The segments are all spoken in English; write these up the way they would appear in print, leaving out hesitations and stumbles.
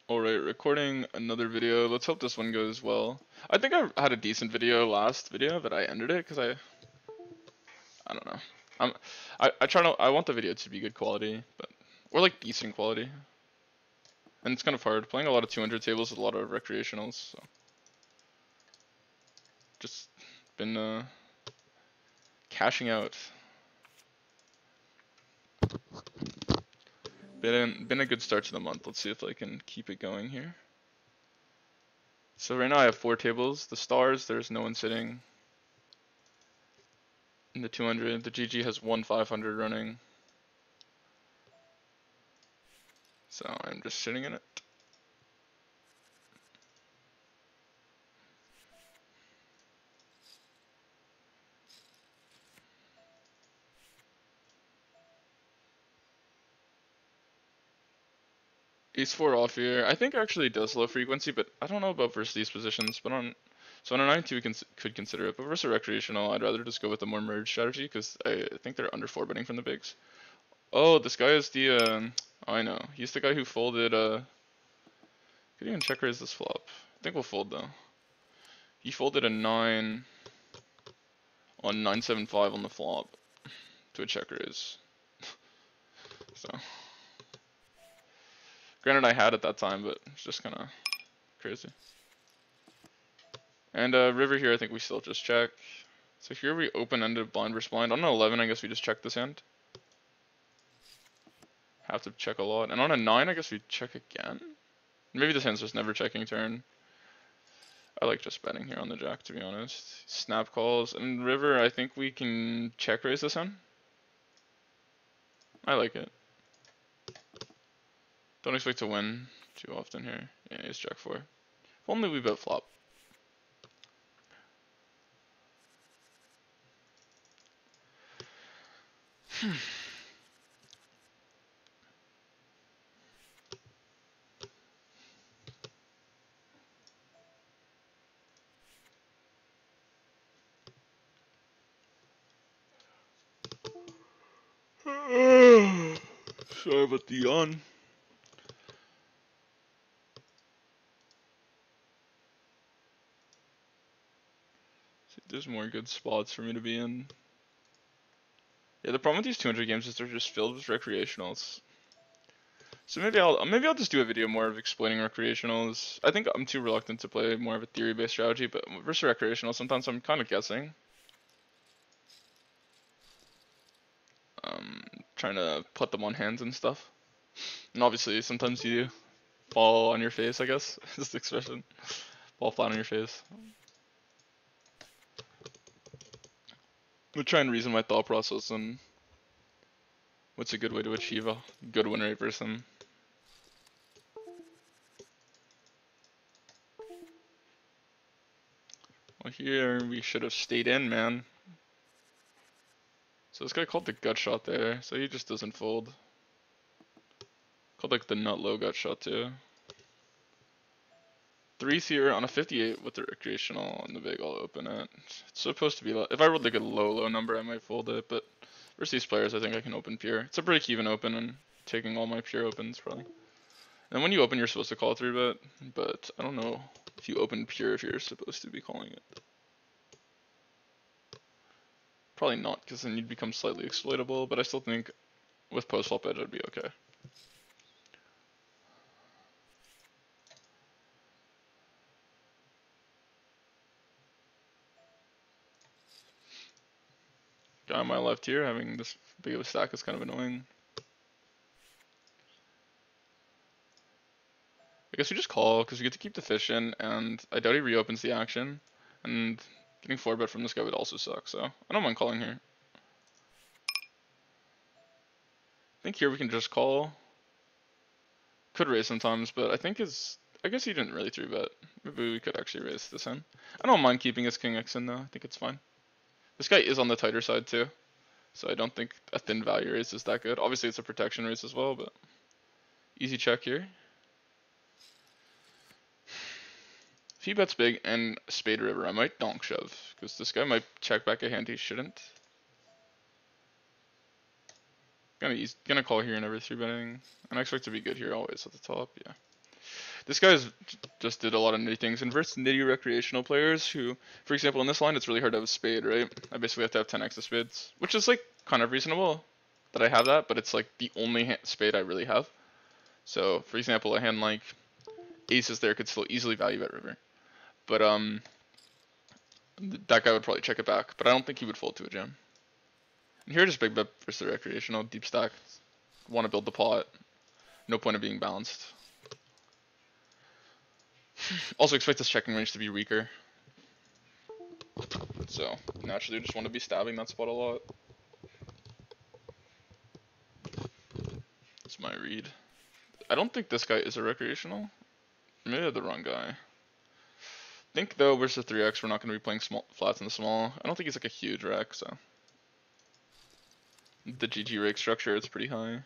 Alright, recording another video. Let's hope this one goes well. I think I had a decent video last video, but I ended it because I don't know. I'm I want the video to be good quality, but or like decent quality. And it's kind of hard playing a lot of 200 tables with a lot of recreationals. So just been cashing out. Been a good start to the month. Let's see if I can keep it going here. So right now I have 4 tables. The stars, there's no one sitting in the 200. The GG has 1 500 running. So I'm just sitting in it. Ace 4 off here. I think actually does low frequency, but I don't know about versus these positions. But on a 9-2 we could consider it. But versus a recreational, I'd rather just go with the more merge strategy because I think they're under 4 betting from the bigs. Oh, this guy is the oh, I know. He's the guy who folded could even check raise this flop. I think we'll fold though. He folded a 9 on 9-7-5 on the flop to a check raise. So granted I had at that time, but it's just kinda crazy. And river here, I think we still just check. So here we open-ended blind versus blind. On an 11, I guess we just check this hand. Have to check a lot. And on a 9, I guess we check again. Maybe this hand's just never checking turn. I like just betting here on the jack, to be honest. Snap calls. And river, I think we can check raise this hand. I like it. Don't expect to win too often here. Yeah, he's jack 4. If only we bet flop. Sorry about the yawn. See, there's more good spots for me to be in. Yeah, the problem with these 200 games is they're just filled with recreationals. So maybe I'll just do a video more of explaining recreationals. I think I'm too reluctant to play more of a theory-based strategy, but versus recreational, sometimes I'm kind of guessing. Trying to put them on hands and stuff. And obviously, sometimes you fall on your face, I guess, is the expression. Fall flat on your face. I'm gonna try and reason my thought process and what's a good way to achieve a good win rate versus them. Well, here we should have stayed in, man. So this guy called the gut shot there, so he just doesn't fold. Called like the nut low gut shot too. Threes here on a 58 with the recreational and the big, I'll open it. It's supposed to be, if I rolled like a low number, I might fold it, but versus these players, I think I can open pure. It's a break even open and taking all my pure opens probably. And when you open, you're supposed to call 3-bet, but I don't know if you open pure if you're supposed to be calling it. Probably not, because then you'd become slightly exploitable, but I still think with post-flop edge, I'd be okay. Guy on my left here having this big of a stack is kind of annoying. I guess we just call because we get to keep the fish in, and I doubt he reopens the action. And getting 4-bet from this guy would also suck, so I don't mind calling here. I think here we can just call. Could raise sometimes, but I guess he didn't really 3-bet. Maybe we could actually raise this in. I don't mind keeping his king X in though. I think it's fine. This guy is on the tighter side too, so I don't think a thin value raise is that good. Obviously it's a protection raise as well, but easy check here. If he bets big and spade river, I might donk shove, because this guy might check back a hand he shouldn't. He's gonna call here and never 3-betting, and I expect to be good here always at the top, yeah. This guy's just did a lot of nitty things. And versus nitty recreational players who, for example, in this line, it's really hard to have a spade, right? I basically have to have 10x of spades, which is like kind of reasonable that I have that, but it's like the only spade I really have. So, for example, a hand like aces there could still easily value bet river. But that guy would probably check it back, but I don't think he would fold to a jam. And here, just big bet versus the recreational, deep stack. Want to build the pot. No point of being balanced. Also expect this checking range to be weaker. So, naturally, just want to be stabbing that spot a lot. That's my read. I don't think this guy is a recreational. Maybe I have the wrong guy. I think, though, versus 3x, we're not going to be playing small flats in the small. I don't think he's like a huge rec, so. The GG rake structure, it's pretty high.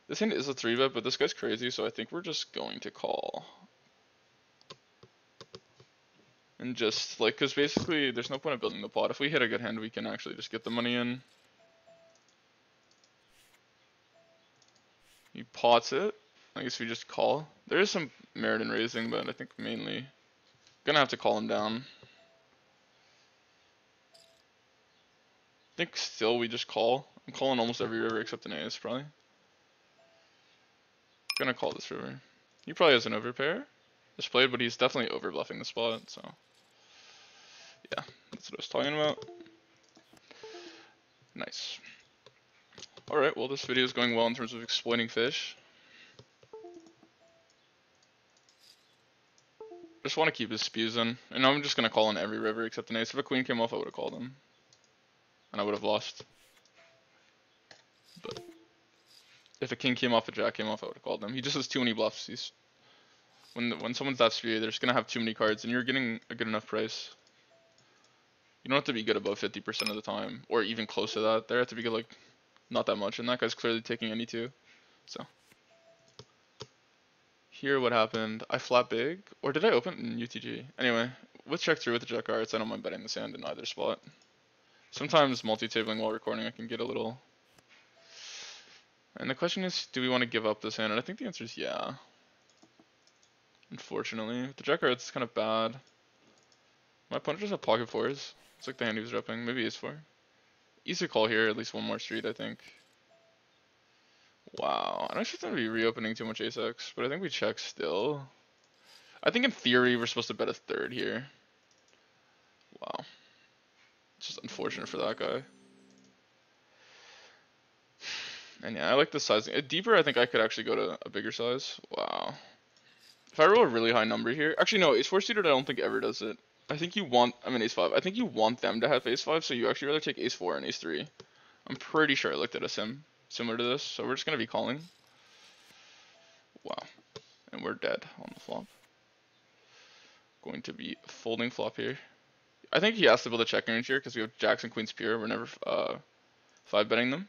This hand is a 3-bet, but this guy's crazy, so I think we're just going to call. And just, like, because basically there's no point of building the pot. If we hit a good hand, we can actually just get the money in. He pots it. I guess we just call. There is some merit in raising, but I think mainly gonna have to call him down. I think still we just call. I'm calling almost every river except an ace, probably. Gonna call this river. He probably has an overpair. Just played, but he's definitely over bluffing the spot, so. Yeah, that's what I was talking about. Nice. Alright, well this video is going well in terms of exploiting fish. Just want to keep his spews in. And I'm just going to call in every river except an ace. If a queen came off, I would have called him. And I would have lost. But if a king came off, a jack came off, I would have called him. He just has too many bluffs. He's when someone's that spewy, they're just going to have too many cards. And you're getting a good enough price. You don't have to be good above 50% of the time. Or even close to that. There have to be good, like, not that much. And that guy's clearly taking any two. So. Here, what happened? I flat big, or did I open in UTG? Anyway, with check through with the jack hearts, I don't mind betting this hand in either spot. Sometimes multi-tabling while recording, I can get a little. And the question is, do we want to give up this hand? And I think the answer is yeah. Unfortunately, with the jack hearts, it's kind of bad. My opponent just have pocket fours. It's like the hand he was repping. Maybe ace four. Easy call here, at least one more street, I think. Wow, I don't expect them to be reopening too much ace-x, but I think we check still. I think in theory we're supposed to bet a third here. Wow. It's just unfortunate for that guy. And yeah, I like the sizing. Deeper, I think I could actually go to a bigger size. Wow. If I roll a really high number here. Actually, no, ace-4 suited I don't think ever does it. I think you want, I mean ace-5. I think you want them to have ace-5, so you actually rather take ace-4 and ace-3. I'm pretty sure I looked at a sim similar to this, so we're just going to be calling. Wow. And we're dead on the flop. Going to be folding flop here. I think he has to build a checking range here because we have jacks and queens pure. We're never 5-betting them.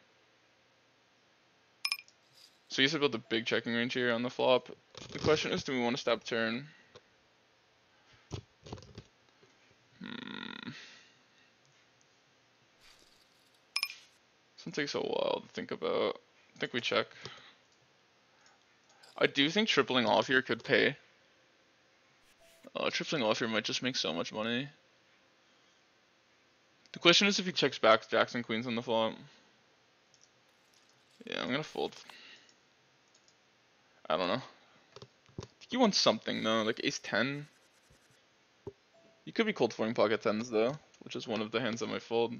So he has to build a big checking range here on the flop. The question is, do we want to stab turn? This one takes a while to think about. I think we check. I do think tripling off here could pay. Tripling off here might just make so much money. The question is if he checks back jacks and queens on the flop. Yeah, I'm gonna fold. I don't know. I think you want something though, like ace 10. You could be cold folding pocket 10s though, which is one of the hands that might fold.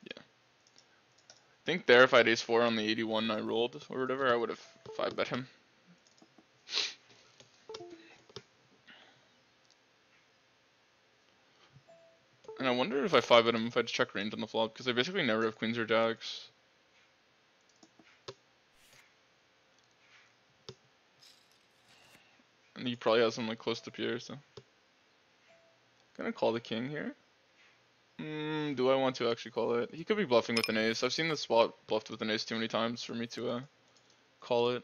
Yeah. I think there if I had ace 4 on the 81 I rolled or whatever, I would have 5-bet him. And I wonder if I 5-bet him if I'd check range on the flop, because I basically never have queens or jacks. And he probably has them like close to pure, so. Gonna call the king here. Do I want to actually call it? He could be bluffing with an ace. I've seen the spot bluffed with an ace too many times for me to call it.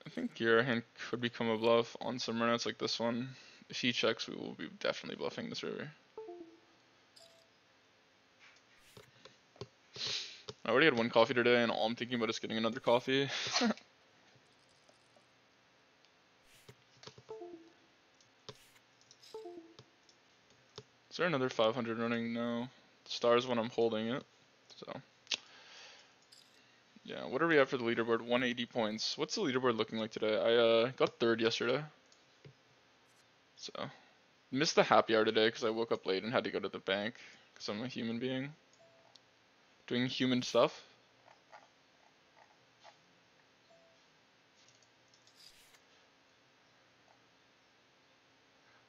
I think your hand could become a bluff on some runouts like this one. If he checks, we will be definitely bluffing this river. I already had one coffee today, and all I'm thinking about is getting another coffee. Is there another 500 running? No. Stars when I'm holding it. So, yeah. What are we at for the leaderboard? 180 points. What's the leaderboard looking like today? I got third yesterday. So, missed the happy hour today because I woke up late and had to go to the bank because I'm a human being. Doing human stuff.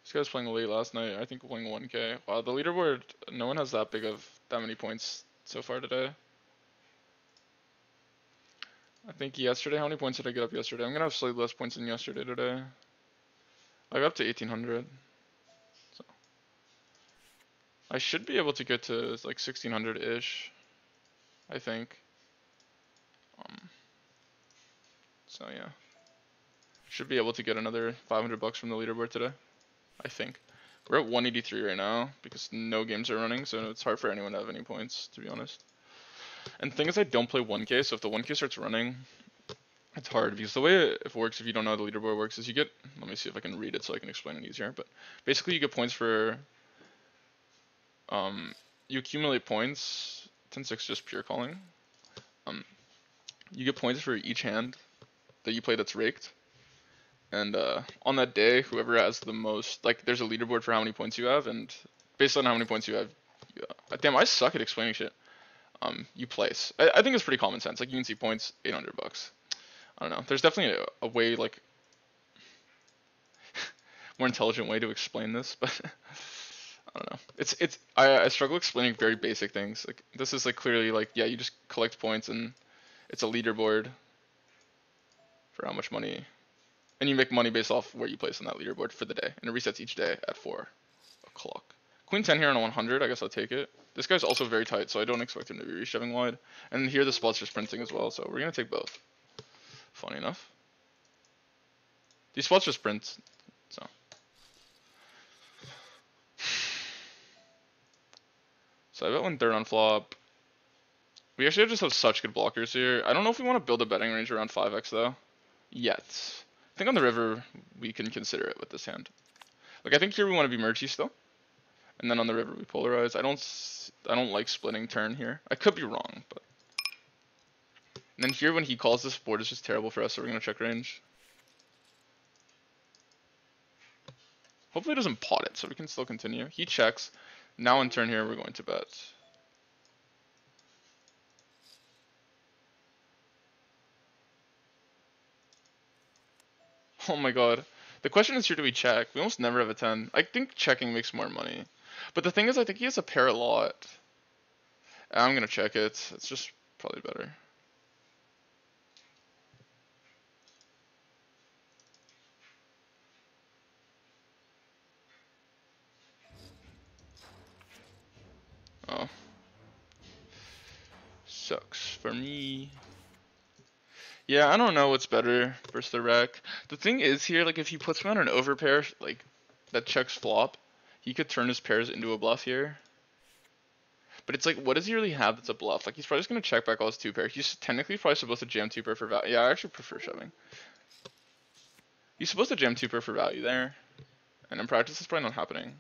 This guy was playing late last night. I think playing 1K. Wow, the leaderboard, no one has that many points so far today. I think yesterday, how many points did I get up yesterday? I'm gonna have slightly less points than yesterday today. I got up to 1800. So I should be able to get to like 1600-ish, I think. So yeah. Should be able to get another 500 bucks from the leaderboard today, I think. We're at 183 right now because no games are running, so it's hard for anyone to have any points, to be honest. And the thing is, I don't play 1K, so if the 1K starts running, it's hard because the way it works, if you don't know how the leaderboard works, is you get, let me see if I can read it so I can explain it easier, but basically you get points for, you accumulate points, 10-6 just pure calling. You get points for each hand that you play that's raked. And on that day, whoever has the most, like, there's a leaderboard for how many points you have, and based on how many points you have, damn, I suck at explaining shit. You place. I think it's pretty common sense. Like, you can see points, 800 bucks. I don't know. There's definitely a way, like, more intelligent way to explain this, but I don't know. I struggle explaining very basic things. Like, this is like clearly like, yeah, you just collect points and it's a leaderboard for how much money. And you make money based off where you place on that leaderboard for the day. And it resets each day at 4 o'clock. Queen 10 here on a 100, I guess I'll take it. This guy's also very tight, so I don't expect him to be reshoving wide. And here the spots are sprinting as well, so we're going to take both. Funny enough. These spots are sprints, so. So I bet when third on flop. We actually just have such good blockers here. I don't know if we want to build a betting range around 5x though. Yet. I think on the river, we can consider it with this hand. Like, I think here we want to be mergey still. And then on the river, we polarize. I don't like splitting turn here. I could be wrong, but. And then here, when he calls this board, is just terrible for us, so we're going to check range. Hopefully it doesn't pot it, so we can still continue. He checks. Now on turn here, we're going to bet. Oh my god. The question is here, do we check? We almost never have a 10. I think checking makes more money. But the thing is, I think he has a pair a lot. I'm gonna check it. It's just probably better. Oh. Sucks for me. Yeah, I don't know what's better versus the rec. The thing is here, like, if he puts me on an overpair, like, that checks flop, he could turn his pairs into a bluff here. But it's like, what does he really have that's a bluff? Like, he's probably just gonna check back all his two pair. He's technically probably supposed to jam two pair for value. Yeah, I actually prefer shoving. He's supposed to jam two pair for value there. And in practice, it's probably not happening.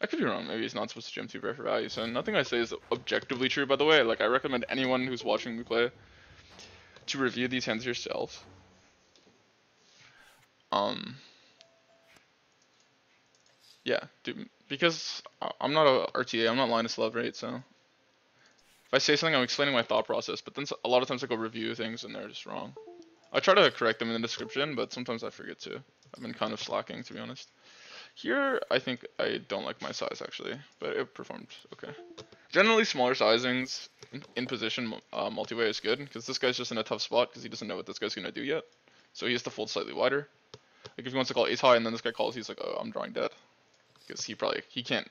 I could be wrong. Maybe he's not supposed to jam two pair for value. So nothing I say is objectively true, by the way. Like, I recommend anyone who's watching me play to review these hands yourself. Yeah, dude, because I'm not a RTA, I'm not Linus Love, right? So if I say something, I'm explaining my thought process, but then a lot of times I go review things and they're just wrong. I try to correct them in the description, but sometimes I forget to. I've been kind of slacking, to be honest. Here, I think I don't like my size, actually, but it performed okay. Generally, smaller sizings in position multi-way is good, because this guy's just in a tough spot, because he doesn't know what this guy's going to do yet. So he has to fold slightly wider. Like, if he wants to call ace high, and then this guy calls, he's like, oh, I'm drawing dead. Because he can't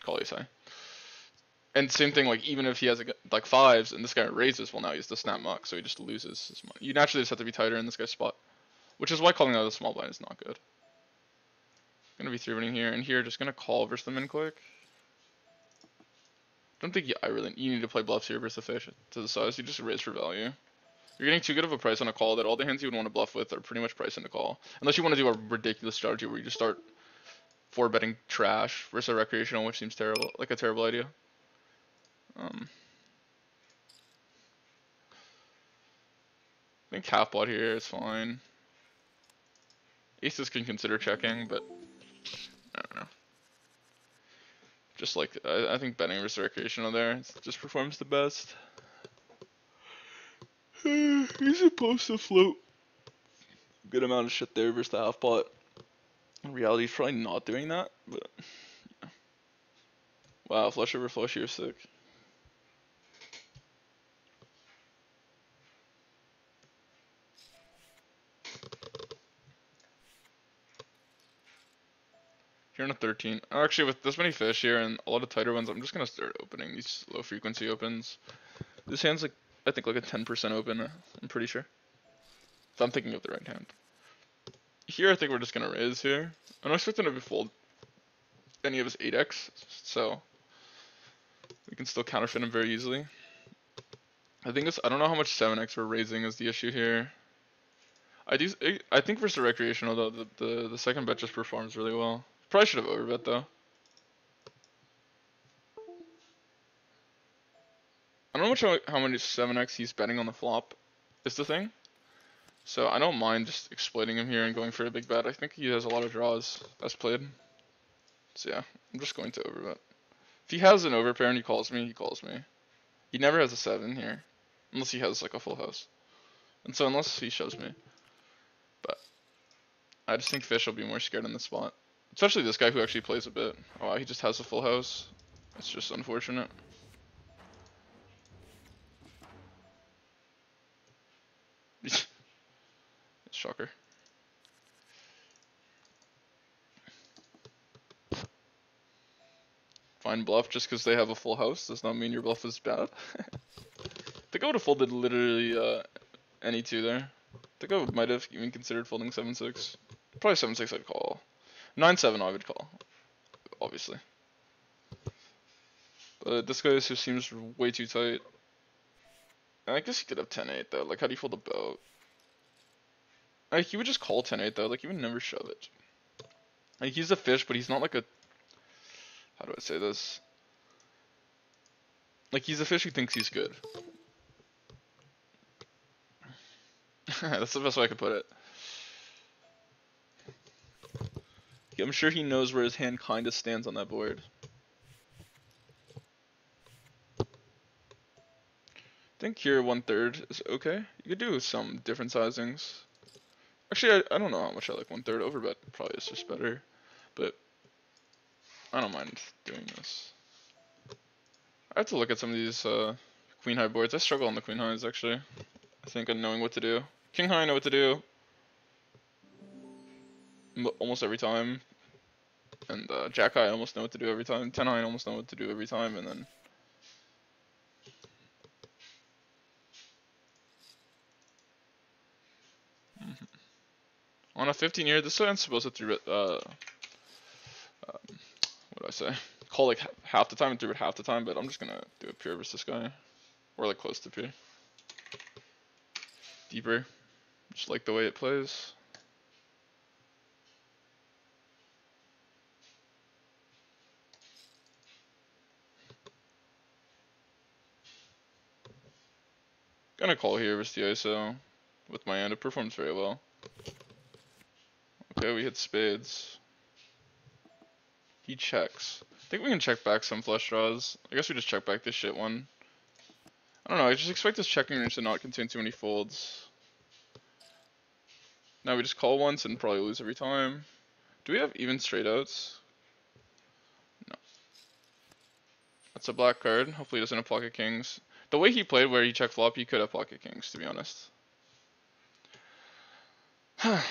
call ace high. And same thing, like, even if he has like fives and this guy raises, well, now he has to snap muck, so he just loses his money. You naturally just have to be tighter in this guy's spot. which is why calling out a small blind is not good. Gonna be 3-betting here, and here just gonna call versus the min click. Don't think you need to play bluffs here versus the fish to the size. You just raise for value. You're getting too good of a price on a call that all the hands you would want to bluff with are pretty much priced into call. Unless you want to do a ridiculous strategy where you just start 4-betting trash versus a recreational, which seems terrible, like a terrible idea. I think half pot here is fine. Aces can consider checking, but I don't know. Just like, I think betting versus recreational there, it just performs the best. He's supposed to float a good amount of shit there versus the half pot. In reality, he's probably not doing that, but yeah. Wow, flush over flush here, sick. Here on a 13. Actually, with this many fish here and a lot of tighter ones, I'm just gonna start opening these low frequency opens. This hand's like, I think like a 10% open, I'm pretty sure. If I'm thinking of the right hand. Here, I think we're just gonna raise here. I'm not expecting to fold any of his 8x, so we can still counterfeit him very easily. I don't know how much 7x we're raising is the issue here. I think versus the recreational though, the second bet just performs really well. Probably should have overbet though. I don't know how many 7x he's betting on the flop is the thing. So I don't mind just exploiting him here and going for a big bet. I think he has a lot of draws as played. So yeah, I'm just going to overbet. If he has an overpair and he calls me, he calls me. He never has a 7 here. Unless he has like a full house. And so unless he shows me. But I just think fish will be more scared in this spot. Especially this guy who actually plays a bit. Oh wow, he just has a full house. That's just unfortunate. Shocker. Fine bluff just because they have a full house does not mean your bluff is bad. I think I would have folded literally any two there. I think I might have even considered folding 7-6. Probably 7-6 I'd call. 9-7 I would call, obviously. But this guy just seems way too tight. And I guess he could have 10-8 though. Like, how do you fold a boat? Like, he would just call 10-8 though. Like, he would never shove it. Like, he's a fish, but he's not like a. How do I say this? Like, he's a fish who thinks he's good. That's the best way I could put it. I'm sure he knows where his hand kind of stands on that board. I think here 1/3 is okay. You could do some different sizings. Actually, I don't know how much I like 1/3. Overbet probably is just better. But I don't mind doing this. I have to look at some of these queen high boards. I struggle on the queen highs actually. I think on knowing what to do. King high I know what to do. Almost every time. And jack high I almost know what to do every time. 10 high I almost know what to do every time, and then on a 15 year, this hand's supposed to what do I say? Call like half the time and 3-bet half the time, but I'm just gonna do a pure versus this guy. Or like close to pure. Deeper. Just like the way it plays. Gonna call here versus the ISO with my hand. It performs very well. Okay, we hit spades. He checks. I think we can check back some flush draws. I guess we just check back this shit one. I don't know, I just expect this checking range to not contain too many folds. Now we just call once and probably lose every time. Do we have even straight outs? No. That's a black card. Hopefully he doesn't have pocket kings. The way he played where he checked flop, he could have pocket kings, to be honest. I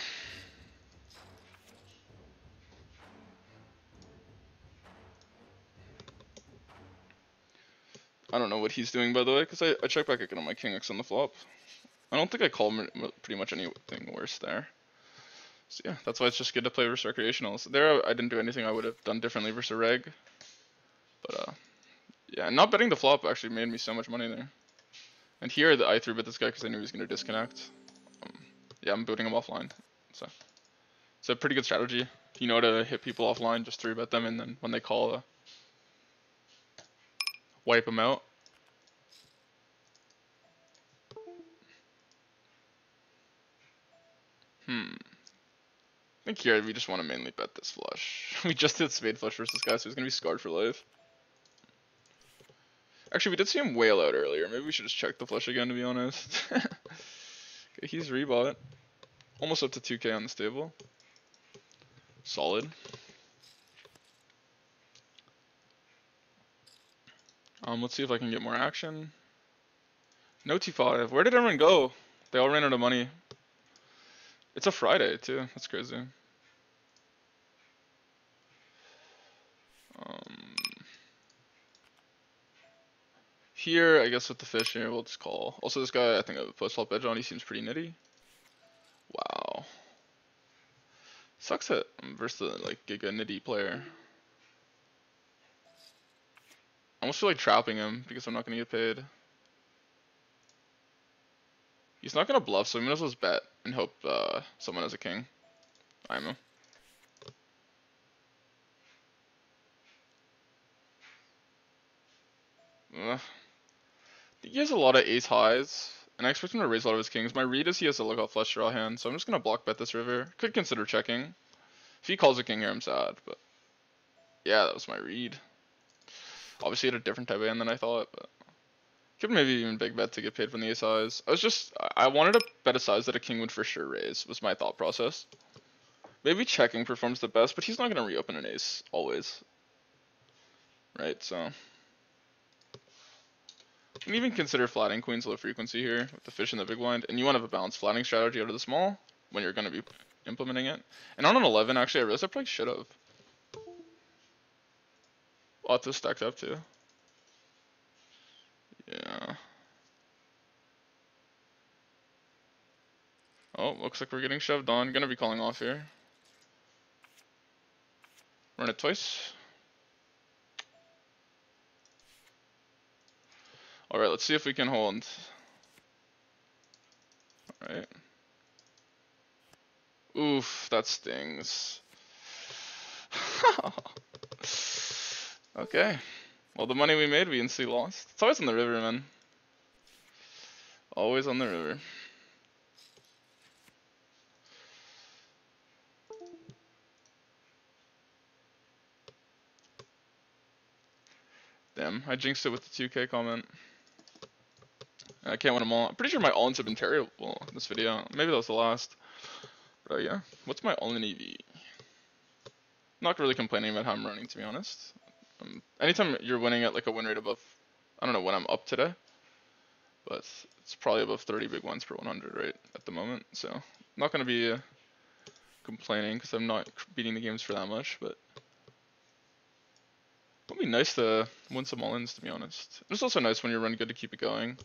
don't know what he's doing, by the way, because I check back again on my king X on the flop. I don't think I call pretty much anything worse there. So yeah, that's why it's just good to play versus recreational. So there, I didn't do anything I would have done differently versus a reg. But yeah, not betting the flop actually made me so much money there. And here, I 3-bet this guy because I knew he was going to disconnect. Um, yeah, I'm booting him offline. So it's a pretty good strategy. If you know how to hit people offline, just 3-bet them, and then when they call, wipe them out. I think here we just want to mainly bet this flush. We just did spade flush versus this guy, so he's going to be scarred for life. Actually, we did see him whale out earlier. Maybe we should just check the flush again, to be honest. Okay, he's rebought. Almost up to 2k on this table. Solid. Let's see if I can get more action. No T5. Where did everyone go? They all ran out of money. It's a Friday, too. That's crazy. Here, I guess with the fish here, we'll just call. Also, this guy, I think I have a post-flop edge on. He seems pretty nitty. Wow. Sucks that I'm versus the, like, giga nitty player. I almost feel like trapping him because I'm not going to get paid. He's not going to bluff, so we might as well just bet and hope someone has a king. IMO. I think he has a lot of ace highs, and I expect him to raise a lot of his kings. My read is he has a lookout flush draw hand, so I'm just going to block bet this river. Could consider checking. If he calls a king here, I'm sad, but yeah, that was my read. Obviously, he had a different type of hand than I thought, but could maybe even big bet to get paid from the ace highs. I wanted to bet a size that a king would for sure raise, was my thought process. Maybe checking performs the best, but he's not going to reopen an ace, always. Right, so. You can even consider flatting queens low frequency here, with the fish in the big blind, and you want to have a balanced flatting strategy out of the small, when you're going to be implementing it. And on an 11, actually, I realized I probably should have. Otto stacked up too. Yeah. Oh, looks like we're getting shoved on. Gonna be calling off here. Run it twice. Alright, let's see if we can hold. Alright. Oof, that stings. Okay. Well, the money we made, we instantly lost. It's always on the river, man. Always on the river. Damn, I jinxed it with the 2k comment. I can't win them all. I'm pretty sure my all-ins have been terrible in this video. Maybe that was the last. But yeah, what's my all-in EV? Not really complaining about how I'm running, to be honest. Anytime you're winning at like a win rate above, I don't know when I'm up today, but it's probably above 30 big ones per 100 right at the moment. So I'm not gonna be complaining because I'm not beating the games for that much, but it'll be nice to win some all-ins, to be honest. It's also nice when you run good to keep it going.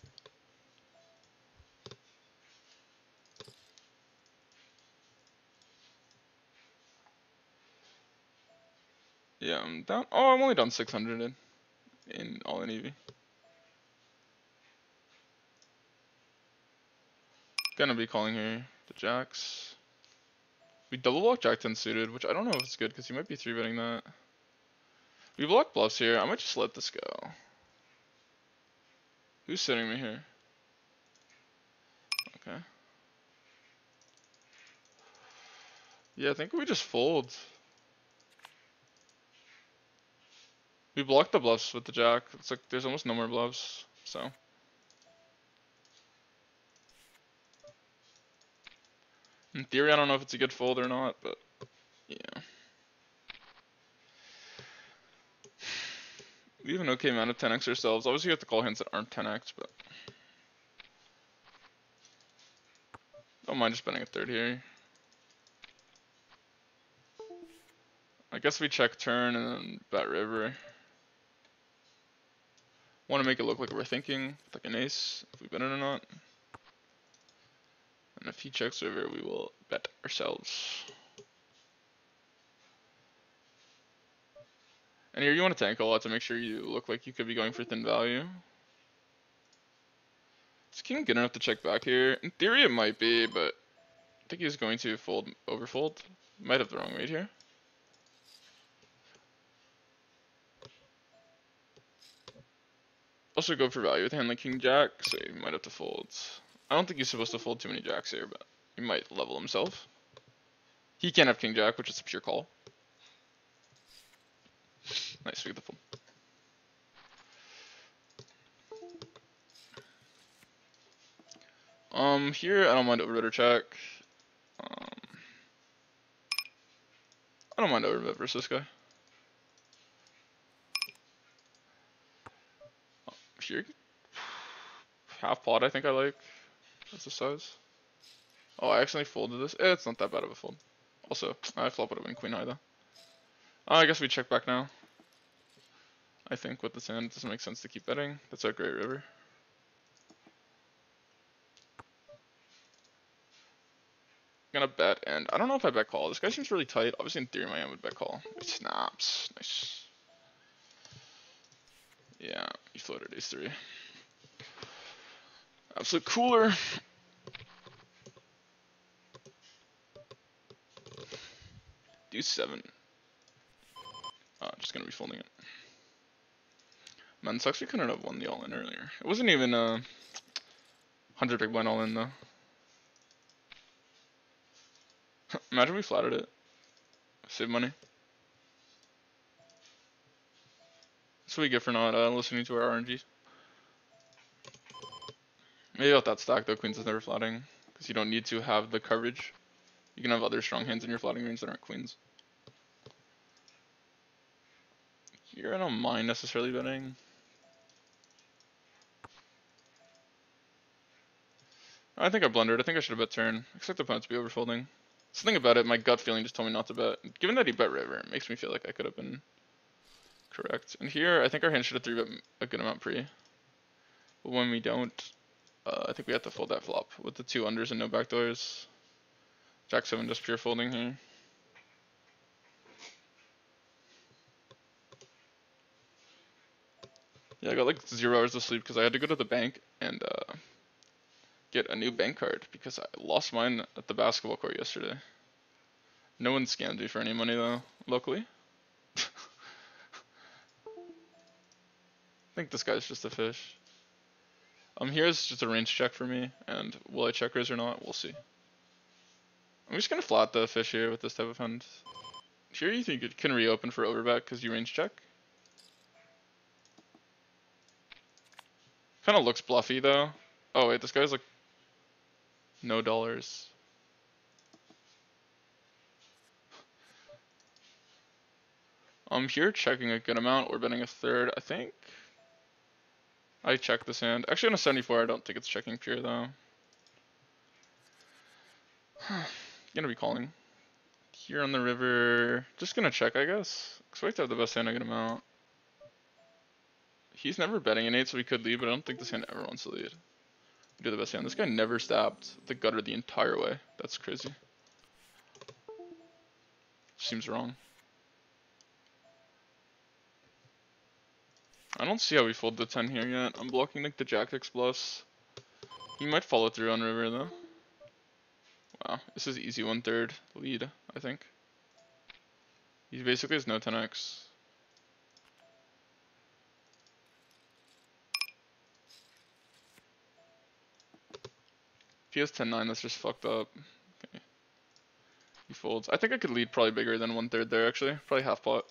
Yeah, I'm down. Oh, I'm only down 600 in all-in EV. Gonna be calling here the jacks. We double block jack 10 suited, which I don't know if it's good because you might be 3-betting that. We block bluffs here. I might just let this go. Who's sitting me here? Okay. Yeah, I think we just fold. We blocked the bluffs with the jack. It's like there's almost no more bluffs, so. In theory, I don't know if it's a good fold or not, but yeah. We have an okay amount of 10x ourselves. Obviously, you have to call hands that aren't 10x, but. Don't mind just betting a third here. I guess we check turn and then bet river. Want to make it look like we're thinking, like an ace, if we bet it or not. And if he checks river, we will bet ourselves. And here you want to tank a lot to make sure you look like you could be going for thin value. Is king good enough to check back here? In theory it might be, but I think he's going to fold, overfold. Might have the wrong weight here. Also go for value with a hand like king jack, so you might have to fold. I don't think he's supposed to fold too many jacks here, but he might level himself. He can't have king jack, which is a pure call. Nice, we get the fold. Here I don't mind overbet or check. I don't mind overbet versus this guy. Here, half pot I think I like. That's the size. Oh, I accidentally folded this. It's not that bad of a fold. Also, I flop would have been queen high though. I guess we check back now. I think with this hand it doesn't make sense to keep betting. That's a great river. I'm gonna bet, and I don't know if I bet call. This guy seems really tight. Obviously in theory my hand would bet call. He snaps. Nice. Yeah, he floated ace 3. Absolute cooler. Deuce 7. Just gonna be folding it. Man, sucks we couldn't have won the all-in earlier. It wasn't even 100 big blind all-in though. Imagine we flattered it. Save money. That's what we get for not listening to our RNG. Maybe out that stack though, queens is never flatting. Because you don't need to have the coverage. You can have other strong hands in your flatting range that aren't queens. Here I don't mind necessarily betting. I think I blundered. I think I should have bet turn. I expect the opponent to be overfolding. Something about it, my gut feeling just told me not to bet. Given that he bet river, it makes me feel like I could have been correct. And here, I think our hand should have 3-bet a good amount pre. But when we don't, I think we have to fold that flop with the 2 unders and no backdoors. Jack 7 just pure folding here. Yeah, I got like 0 hours of sleep because I had to go to the bank and get a new bank card because I lost mine at the basketball court yesterday. No one scammed me for any money though, locally. I think this guy's just a fish. Here's just a range check for me, and will I check raise or not? We'll see. I'm just gonna flat the fish here with this type of hand. Here you think it can reopen for overbet because you range check? Kinda looks bluffy though. Oh wait, this guy's like no dollars. Here checking a good amount or betting a third, I think. I check this hand. Actually on a 74 I don't think it's checking pure though. Gonna be calling. Here on the river, just gonna check I guess. Expect to have the best hand a good amount. He's never betting an 8 so we could lead, but I don't think this hand ever wants to lead. We do the best hand. This guy never stabbed the gutter the entire way. That's crazy. Seems wrong. I don't see how we fold the 10 here yet. I'm blocking like the Jack X bluffs. He might follow through on river though. Wow, this is easy 1/3 lead, I think. He basically has no 10x. If he has 10-9, that's just fucked up. Okay. He folds. I think I could lead probably bigger than 1/3 there actually. Probably half pot.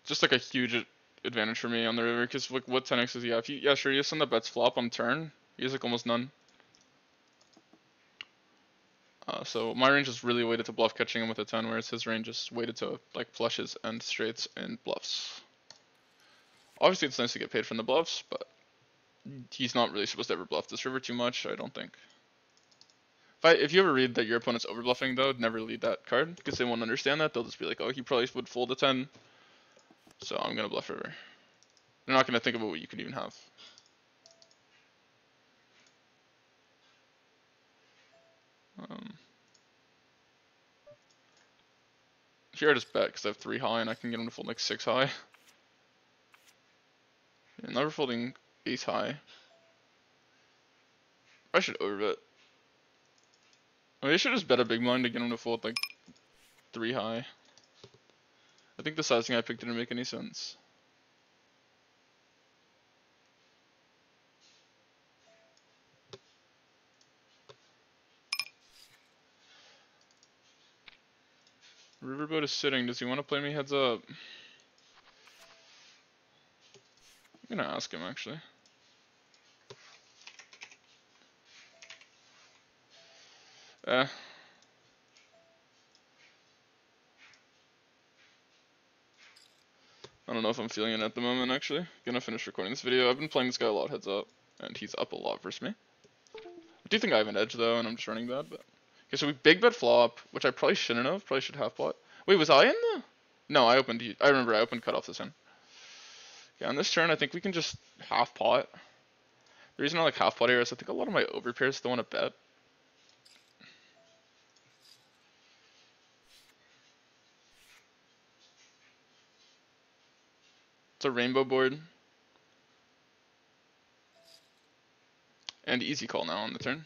Just like a huge advantage for me on the river, because like what 10x does he have? Yeah, sure, he has some that bets flop on turn. He has like almost none. So my range is really weighted to bluff catching him with a 10, whereas his range is weighted to like flushes and straights and bluffs. Obviously it's nice to get paid from the bluffs, but he's not really supposed to ever bluff this river too much, I don't think. If you ever read that your opponent's overbluffing though, never lead that card, because they won't understand that. They'll just be like, oh, he probably would fold a 10, so I'm gonna bluff river. They're not gonna think about what you could even have. Here I just bet because I have 3 high and I can get him to fold like 6 high. Yeah, never folding ace high. I should overbet. I mean, I should just bet a big blind to get him to fold like 3 high. I think the sizing I picked didn't make any sense. Riverboat is sitting. Does he want to play me heads up? I'm gonna ask him actually. I don't know if I'm feeling it at the moment actually. Gonna finish recording this video. I've been playing this guy a lot heads up, and he's up a lot versus me. I do think I have an edge though, and I'm just running bad, but... Okay, so we big bet flop, which I probably shouldn't have. Probably should half pot. Wait, was I in the... No, I opened... I remember I opened cutoff this hand. Yeah, on this turn, I think we can just half pot. The reason I like half pot here is I think a lot of my overpairs still want to bet. It's a rainbow board. And easy call now on the turn.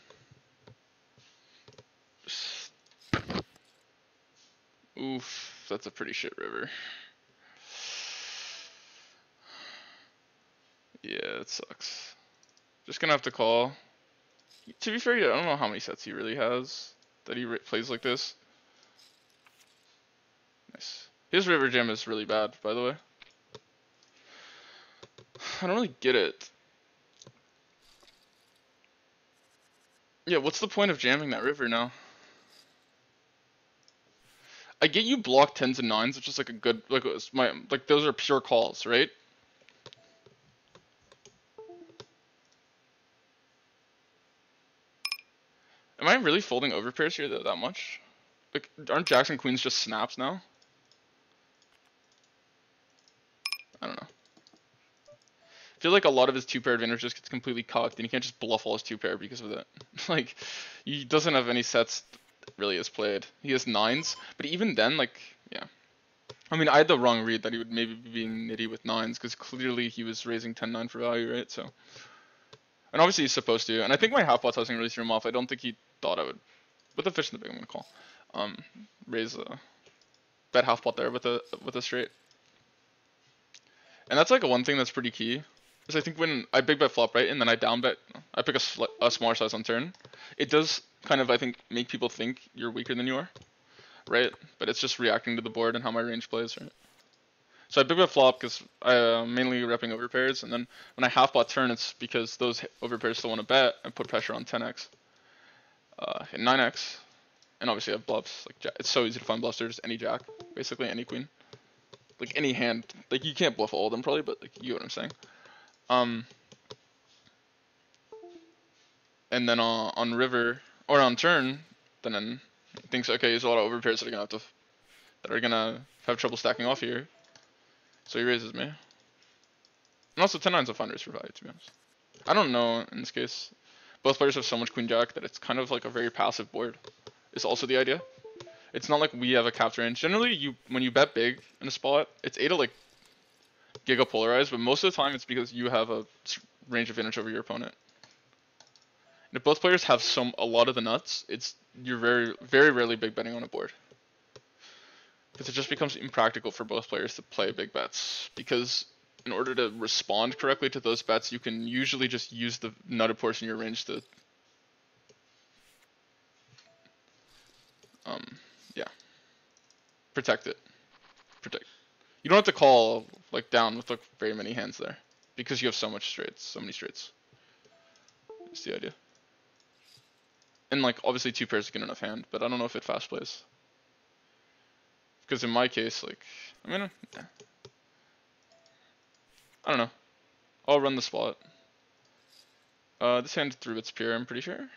Oof, that's a pretty shit river. Yeah, it sucks. Just gonna have to call. To be fair, I don't know how many sets he really has that he plays like this. Nice. His river jam is really bad, by the way. I don't really get it. Yeah, what's the point of jamming that river now? I get you block 10s and 9s, which is like a good, like those are pure calls, right? Am I really folding overpairs here that much? Like, aren't jacks and queens just snaps now? I don't know. I feel like a lot of his 2-pair advantage just gets completely cocked, and he can't just bluff all his 2-pair because of that. Like, he doesn't have any sets that really has played. He has 9s, but even then, like, yeah. I mean, I had the wrong read that he would maybe be being nitty with 9s, because clearly he was raising 10-9 for value, right? So, and obviously he's supposed to, and I think my half pot sizing really threw him off. I don't think he thought I would, with the fish in the big, I'm gonna call, raise a bet half pot there with a straight. And that's like one thing that's pretty key. Is I think when I big bet flop, right, and then I down bet, I pick a smaller size on turn. It does kind of, I think, make people think you're weaker than you are, right? But it's just reacting to the board and how my range plays, right? So I big bet flop because I'm mainly repping overpairs, and then when I half pot turn, it's because those overpairs still want to bet and put pressure on 10x, and 9x, and obviously I have bluffs. Like it's so easy to find bluffs. There's any jack, basically any queen, like any hand. Like you can't bluff all of them probably, but like you know what I'm saying. And then on river or on turn, then he thinks okay, there's a lot of overpairs that are gonna have trouble stacking off here. So he raises me. And also 10-9's a fine raise for value, to be honest. I don't know in this case. Both players have so much queen jack that it's kind of like a very passive board. Is also the idea. It's not like we have a capped range. Generally, when you bet big in a spot, it's A to like giga polarize, but most of the time it's because you have a range advantage over your opponent. And if both players have a lot of the nuts, you're very, very rarely big betting on a board. Because it just becomes impractical for both players to play big bets. Because in order to respond correctly to those bets, you can usually just use the nutted portion of your range to, yeah, protect it. You don't have to call like down with like very many hands there, because you have so many straights. That's the idea. And like obviously 2 pairs is a good enough hand, but I don't know if it fast plays. Because in my case, like, I mean, yeah. I don't know. I'll run the spot. This hand 3-bits pure, I'm pretty sure.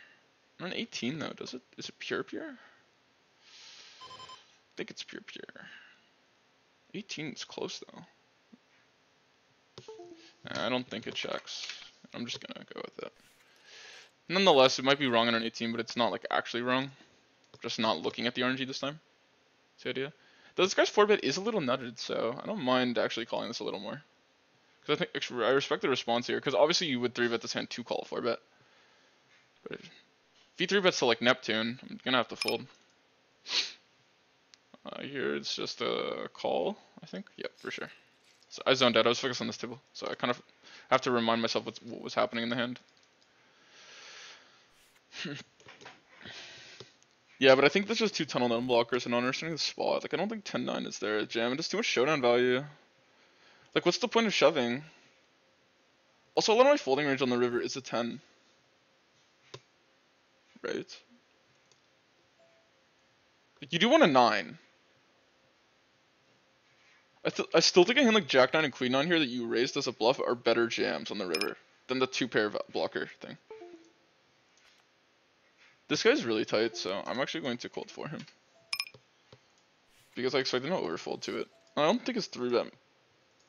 Not an 18 though, does it? Is it pure? I think it's pure. 18 is close though. I don't think it checks. I'm just gonna go with it. Nonetheless, it might be wrong on an 18, but it's not like actually wrong. Just not looking at the RNG this time. That's the idea. Though this guy's 4-bet is a little nutted, so I don't mind actually calling this a little more. Because I think I respect the response here, because obviously you would 3-bet this hand to call a 4-bet. But if he 3-bets to like Neptune, I'm gonna have to fold. Here it's just a call, I think. Yeah, for sure. So I zoned out. I was focused on this table, so I kind of have to remind myself what was happening in the hand. Yeah, but I think there's just two tunnel down blockers and understanding the spot. Like I don't think 10-9 is there at jam. It's too much showdown value. Like what's the point of shoving? Also, a lot of my folding range on the river is a 10. Right? Like you do want a 9. I still think a hand like Jack 9 and Queen 9 here that you raised as a bluff are better jams on the river than the 2-pair blocker thing. This guy's really tight, so I'm actually going to cold for him. Because I expect him to overfold to it. I don't think his 3-bet.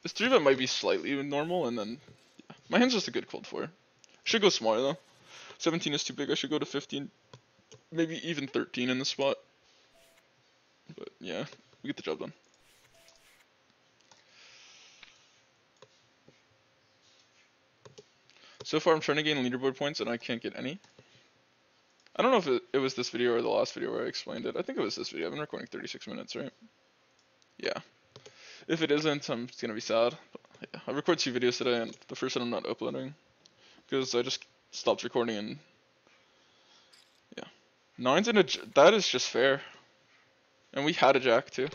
His 3-bet might be slightly normal, and then yeah. My hand's just a good cold for. Should go smaller though. 17 is too big. I should go to 15, maybe even 13 in this spot. But yeah, we get the job done. So far, I'm trying to gain leaderboard points, and I can't get any. I don't know if it was this video or the last video where I explained it. I think it was this video. I've been recording 36 minutes, right? Yeah. If it isn't, I'm just gonna be sad. But yeah, I recorded 2 videos today, and the first one I'm not uploading because I just stopped recording. And yeah, 9's in a that is just fair. And we had a jack too.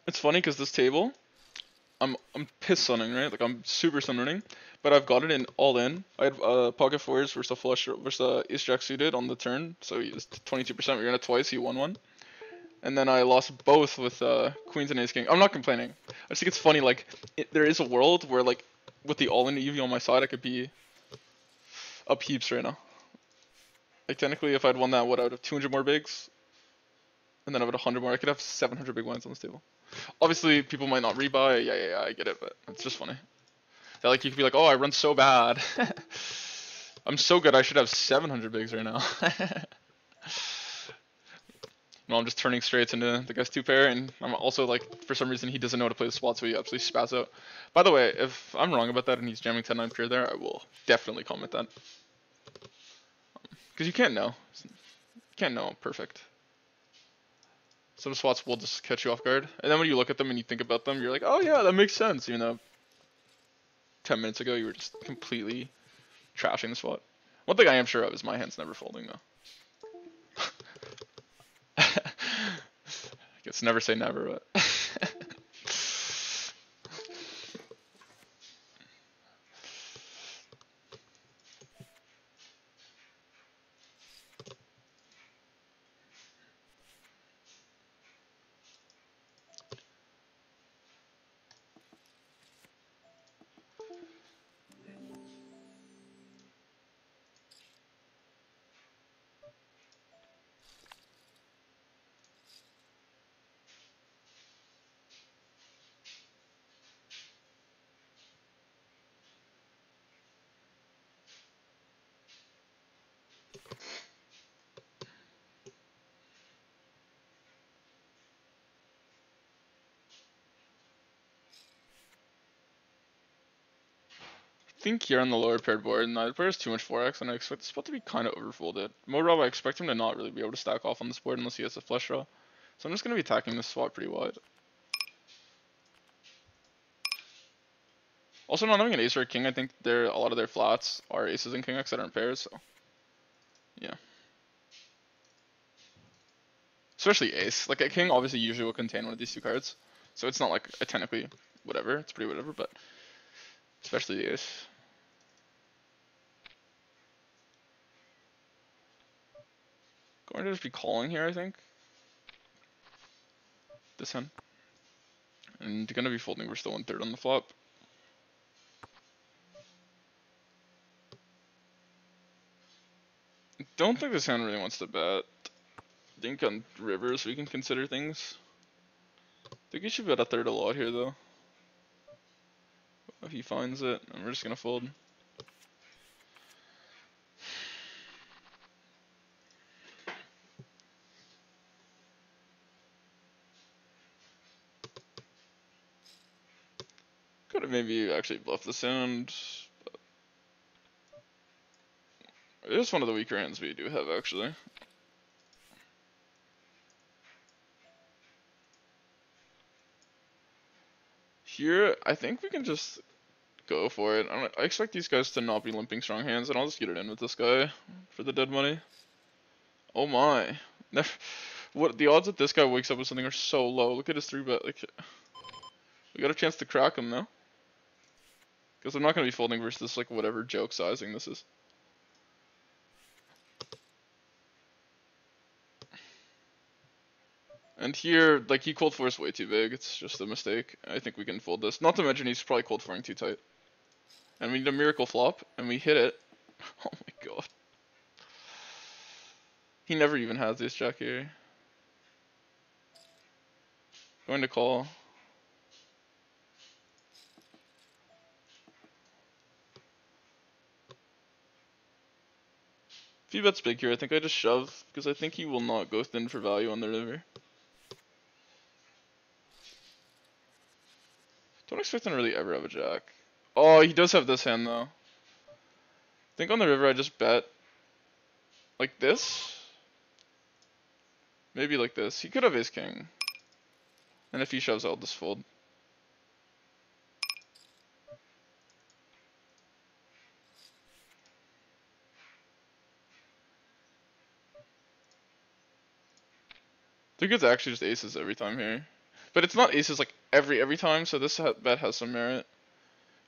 It's funny because this table, I'm piss sunning, right? Like I'm super sunning, but I've got it in all in. I had pocket fours versus a flush versus ace jack suited on the turn, so he was 22%. We ran it twice. He won one, and then I lost both with queens and ace king. I'm not complaining. I just think it's funny. Like there is a world where like with the all in EV on my side, I could be up heaps right now. Like technically, if I'd won that, what I would have 200 more bigs, and then I would have 100 more. I could have 700 big blinds on this table. Obviously, people might not rebuy. Yeah, I get it, but it's just funny. That like you could be like, oh, I run so bad. I'm so good. I should have 700 bigs right now. No, I'm just turning straights into the guy's 2-pair, and I'm also like, for some reason, he doesn't know how to play the spot, so he absolutely spats out. By the way, if I'm wrong about that and he's jamming 10-9 pure there, I will definitely comment that. Because you can't know. You can't know perfect. Some spots will just catch you off guard, and then when you look at them and you think about them, you're like, oh yeah, that makes sense, even though 10 minutes ago you were just completely trashing the spot. One thing I am sure of is my hand's never folding though. I guess never say never, but I think here on the lower paired board, neither player has too much 4x, and I expect the spot to be kind of overfolded. Modrab, I expect him to not really be able to stack off on this board unless he has a flush draw. So I'm just going to be attacking this spot pretty wide. Also, not having an ace or a king, I think a lot of their flats are aces and king x that aren't pairs, so yeah. Especially ace. Like a king obviously usually will contain one of these 2 cards, so it's not like a technically whatever, it's pretty whatever, but especially the ace. Going to just be calling here, I think. This hand. And gonna be folding versus the 1/3 on the flop. Don't think this hand really wants to bet. I think on rivers we can consider things. I think you should bet a 1/3 a lot here though. if he finds it, and we're just gonna fold. Could have maybe actually bluffed this hand. It is one of the weaker hands we do have, actually. Here, I think we can just go for it. I expect these guys to not be limping strong hands, and I'll just get it in with this guy for the dead money. Oh my. What the odds that this guy wakes up with something are so low. Look at his 3-bet. Like, we got a chance to crack him now. Because I'm not going to be folding versus this, like, whatever joke sizing this is. And here, like, he cold force way too big. It's just a mistake. I think we can fold this. Not to mention he's probably cold foring too tight. And we need a miracle flop, and we hit it. Oh my god. He never even has this jack here. Going to call. If he bets big here, I think I just shove, because I think he will not go thin for value on the river. Don't expect him to really ever have a jack. Oh, he does have this hand though. I think on the river I just bet like this. Maybe like this. He could have ace king. And if he shoves, I'll just fold. I think it's actually just aces every time here. But it's not aces like every time, so this bet has some merit.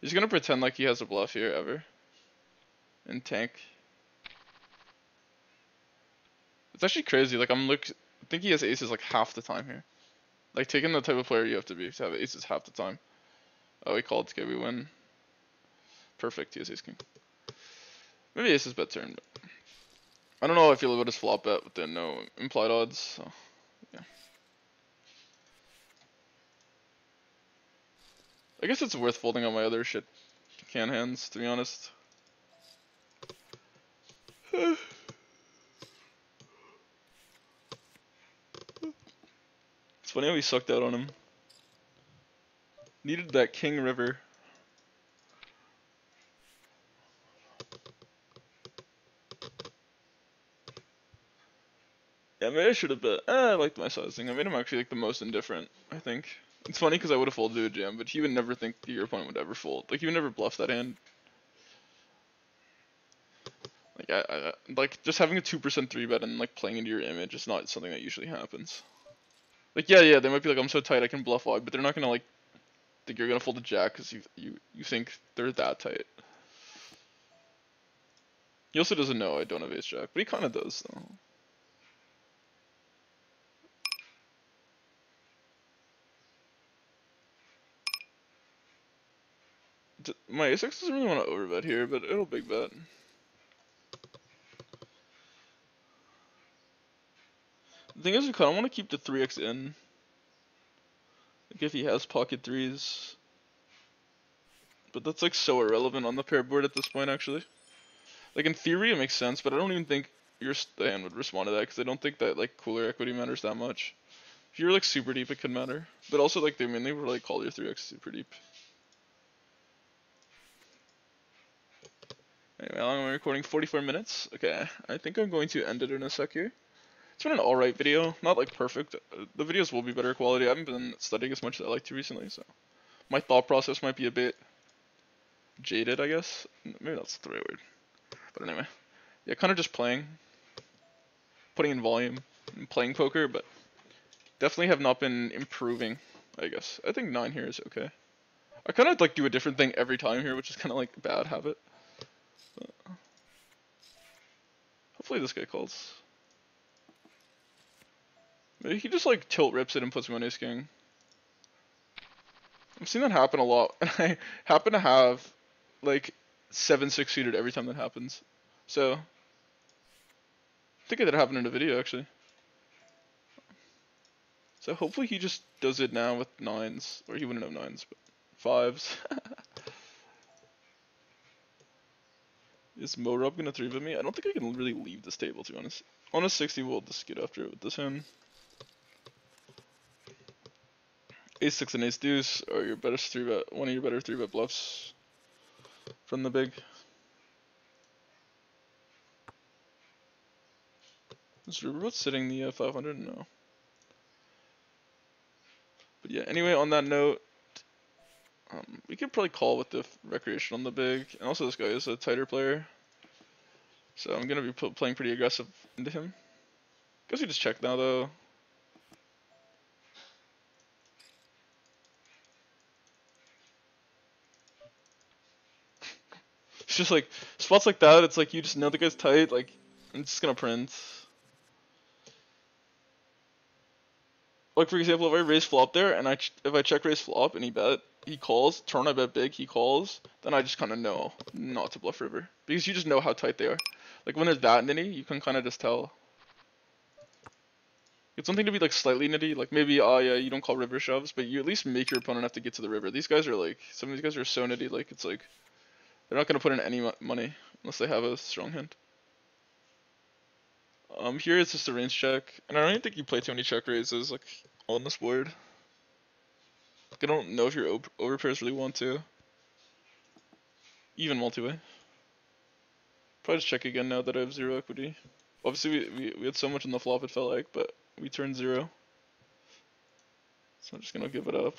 He's gonna pretend like he has a bluff here ever. And tank. It's actually crazy, like I think he has aces like half the time here. Like taking the type of player you have to be to have aces half the time. Oh, he called, okay, we win. Perfect, he has ace king. Maybe aces bet turn, but I don't know how I feel about his flop bet with the no implied odds, so yeah. I guess it's worth folding on my other shit can hands, to be honest. It's funny how we sucked out on him. Needed that king river. Yeah, maybe I should have bet. I liked my sizing. I made him actually like the most indifferent, I think. It's funny because I would have folded to a jam, but he would never think your opponent would ever fold. Like, he would never bluff that hand. Like, like just having a 2% 3-bet and like playing into your image is not something that usually happens. Like, yeah, they might be like, I'm so tight I can bluff wide, but they're not gonna like think you're gonna fold a jack because you think they're that tight. He also doesn't know I don't have ace jack, but he kind of does though. My ace-x doesn't really want to overbet here, but it'll big bet. The thing is, we kind of want to keep the 3x in. Like if he has pocket threes. But that's like so irrelevant on the pair board at this point, actually. Like in theory, it makes sense, but I don't even think your stand would respond to that because I don't think that like cooler equity matters that much. If you were like super deep, it could matter. But also like they mainly were like call your 3x super deep. Anyway, how long am I recording? 44 minutes? Okay, I think I'm going to end it in a sec here. It's been an alright video, not like perfect. The videos will be better quality. I haven't been studying as much as I like to recently, so my thought process might be a bit jaded, I guess. Maybe that's the right word. But anyway, yeah, kind of just playing, putting in volume, and playing poker, but definitely have not been improving, I guess. I think 9 here is okay. I kind of like do a different thing every time here, which is kind of like a bad habit. But hopefully this guy calls. Maybe he just like tilt rips it and puts me on ace king. I've seen that happen a lot, and I happen to have like 7-6 suited every time that happens. So I think it did happen in a video actually. So hopefully he just does it now with 9s, or he wouldn't have 9s, but 5s. Is Mo-Rob gonna 3-bet me? I don't think I can really leave this table, to be honest. On a 60, we'll just get after it with this hand. Ace 6 and Ace Deuce are your better 3-bet, one of your better 3-bet bluffs from the big. Is Riverboat sitting the 500? No. But yeah, anyway, on that note, we could probably call with the recreation on the big. And also this guy is a tighter player. So I'm going to be playing pretty aggressive into him. Guess we just check now though. It's just like, spots like that, it's like you just know the guy's tight, like, I'm just going to print. Like for example, if I raise flop there, and if I check raise flop and he calls, turn I bet big, he calls, then I just kind of know not to bluff river. Because you just know how tight they are. Like when they're that nitty, you can kind of just tell. It's something to be like slightly nitty, like maybe, oh yeah, you don't call river shoves, but you at least make your opponent have to get to the river. These guys are like, some of these guys are so nitty, like it's like, they're not going to put in any money unless they have a strong hand. Here it's just a range check, and I don't even think you play too many check raises, like, on this board. I don't know if your overpairs really want to. Even multi-way. Probably just check again now that I have 0 equity. Obviously we had so much on the flop it felt like, but we turned 0. So I'm just gonna give it up.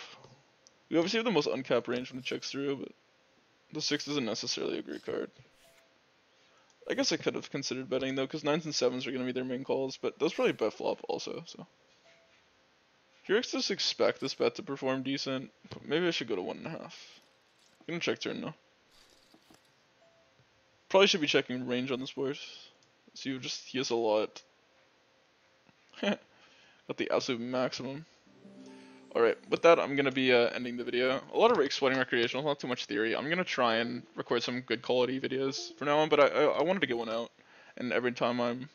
We obviously have the most uncapped range when it checks through, but the 6 isn't necessarily a great card. I guess I could have considered betting though, because 9s and 7s are gonna be their main calls, but those probably bet flop also, so. Here I just expect this bet to perform decent. Maybe I should go to 1.5. I'm gonna check turn now. Probably should be checking range on this board. So he has a lot. Got the absolute maximum. Alright, with that I'm gonna be ending the video. A lot of rake sweating recreational, not too much theory. I'm gonna try and record some good quality videos from now on, but I wanted to get one out. And every time I'm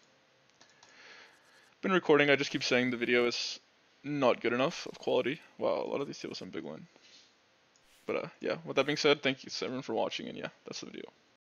been recording, I just keep saying the video is not good enough of quality. Wow, a lot of these tables have big one. But yeah, with that being said, thank you everyone for watching, and yeah, that's the video.